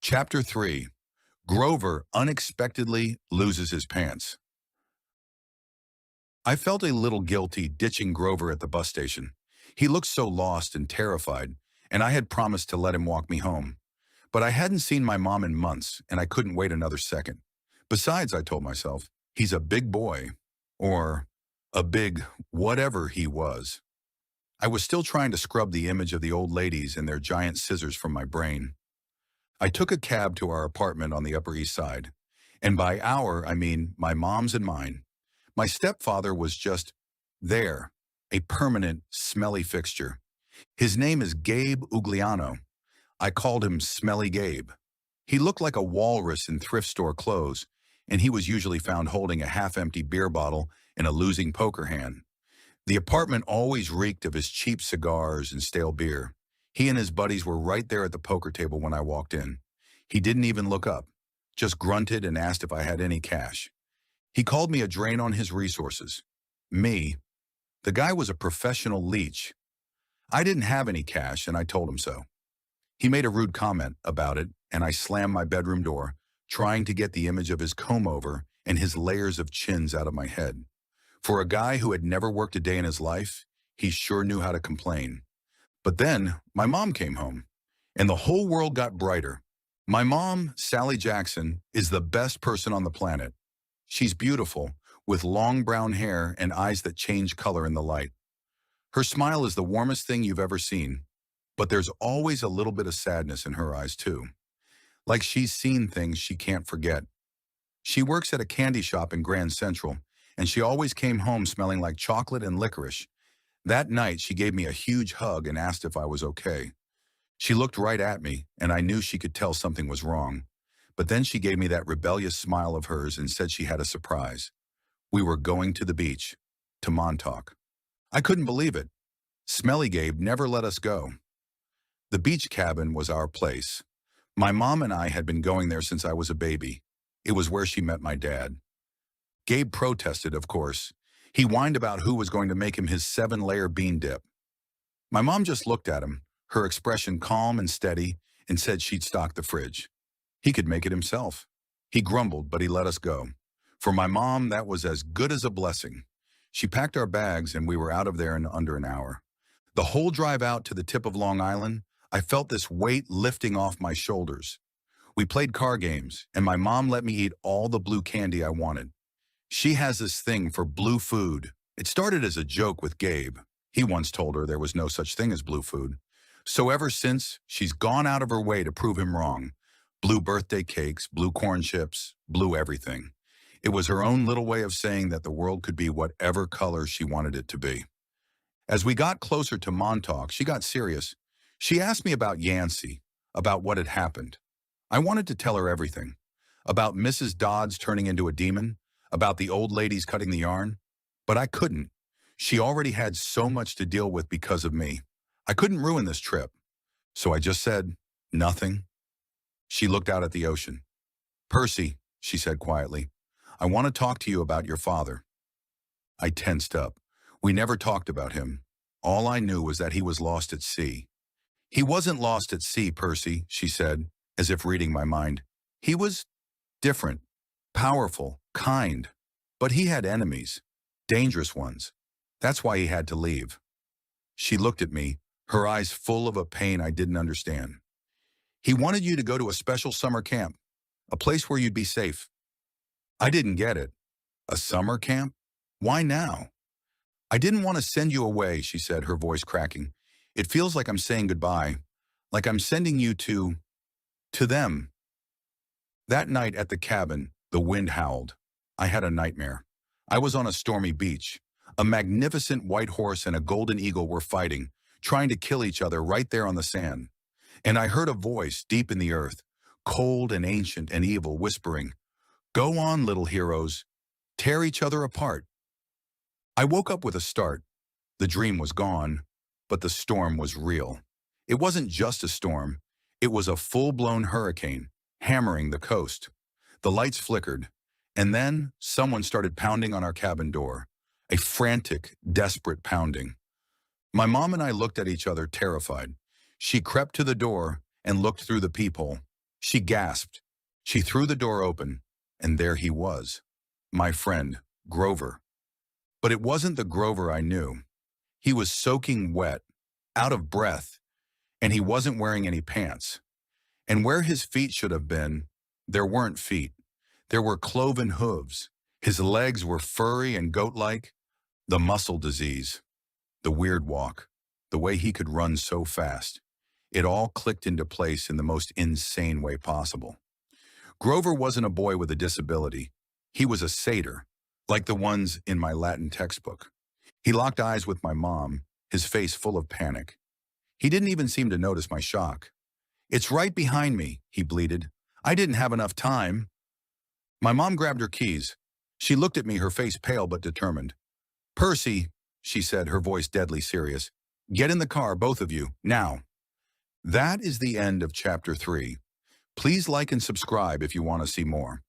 Chapter 3. Grover unexpectedly loses his pants. I felt a little guilty ditching Grover at the bus station. He looked so lost and terrified, and I had promised to let him walk me home. But I hadn't seen my mom in months, and I couldn't wait another second. Besides, I told myself, he's a big boy. Or a big whatever he was. I was still trying to scrub the image of the old ladies and their giant scissors from my brain. I took a cab to our apartment on the Upper East Side. And by our, I mean my mom's and mine. My stepfather was just there, a permanent, smelly fixture. His name is Gabe Ugliano. I called him Smelly Gabe. He looked like a walrus in thrift store clothes, and he was usually found holding a half-empty beer bottle in a losing poker hand. The apartment always reeked of his cheap cigars and stale beer. He and his buddies were right there at the poker table when I walked in. He didn't even look up, just grunted and asked if I had any cash. He called me a drain on his resources. Me. The guy was a professional leech. I didn't have any cash, and I told him so. He made a rude comment about it, and I slammed my bedroom door, trying to get the image of his comb-over and his layers of chins out of my head. For a guy who had never worked a day in his life, he sure knew how to complain. But then, my mom came home, and the whole world got brighter. My mom, Sally Jackson, is the best person on the planet. She's beautiful, with long brown hair and eyes that change color in the light. Her smile is the warmest thing you've ever seen, but there's always a little bit of sadness in her eyes too. Like she's seen things she can't forget. She works at a candy shop in Grand Central, and she always came home smelling like chocolate and licorice. That night, she gave me a huge hug and asked if I was okay. She looked right at me, and I knew she could tell something was wrong. But then she gave me that rebellious smile of hers and said she had a surprise. We were going to the beach, to Montauk. I couldn't believe it. Smelly Gabe never let us go. The beach cabin was our place. My mom and I had been going there since I was a baby. It was where she met my dad. Gabe protested, of course. He whined about who was going to make him his 7-layer bean dip. My mom just looked at him, her expression calm and steady, and said she'd stock the fridge. He could make it himself. He grumbled, but he let us go. For my mom, that was as good as a blessing. She packed our bags, and we were out of there in under an hour. The whole drive out to the tip of Long Island, I felt this weight lifting off my shoulders. We played car games, and my mom let me eat all the blue candy I wanted. She has this thing for blue food. It started as a joke with Gabe. He once told her there was no such thing as blue food. So ever since, she's gone out of her way to prove him wrong. Blue birthday cakes, blue corn chips, blue everything. It was her own little way of saying that the world could be whatever color she wanted it to be. As we got closer to Montauk, she got serious. She asked me about Yancey, about what had happened. I wanted to tell her everything. About Mrs. Dodds turning into a demon, about the old ladies cutting the yarn. But I couldn't. She already had so much to deal with because of me. I couldn't ruin this trip. So I just said, nothing. She looked out at the ocean. Percy, she said quietly, I want to talk to you about your father. I tensed up. We never talked about him. All I knew was that he was lost at sea. He wasn't lost at sea, Percy, she said, as if reading my mind. He was different, powerful, kind. But he had enemies, dangerous ones. That's why he had to leave. She looked at me, her eyes full of a pain I didn't understand. He wanted you to go to a special summer camp, a place where you'd be safe. I didn't get it. A summer camp? Why now? I didn't want to send you away, she said, her voice cracking. It feels like I'm saying goodbye, like I'm sending you to them. That night at the cabin, the wind howled. I had a nightmare. I was on a stormy beach. A magnificent white horse and a golden eagle were fighting, trying to kill each other right there on the sand. And I heard a voice deep in the earth, cold and ancient and evil, whispering, Go on, little heroes. Tear each other apart. I woke up with a start. The dream was gone, but the storm was real. It wasn't just a storm. It was a full-blown hurricane, hammering the coast. The lights flickered, and then someone started pounding on our cabin door. A frantic, desperate pounding. My mom and I looked at each other, terrified. She crept to the door and looked through the peephole. She gasped. She threw the door open, and there he was. My friend, Grover. But it wasn't the Grover I knew. He was soaking wet, out of breath, and he wasn't wearing any pants. And where his feet should have been, there weren't feet. There were cloven hooves. His legs were furry and goat-like. The muscle disease, the weird walk, the way he could run so fast. It all clicked into place in the most insane way possible. Grover wasn't a boy with a disability. He was a satyr, like the ones in my Latin textbook. He locked eyes with my mom, his face full of panic. He didn't even seem to notice my shock. "It's right behind me," he bleated. "I didn't have enough time." My mom grabbed her keys. She looked at me, her face pale but determined. "Percy," she said, her voice deadly serious, "get in the car, both of you, now." That is the end of chapter 3. Please like and subscribe if you want to see more.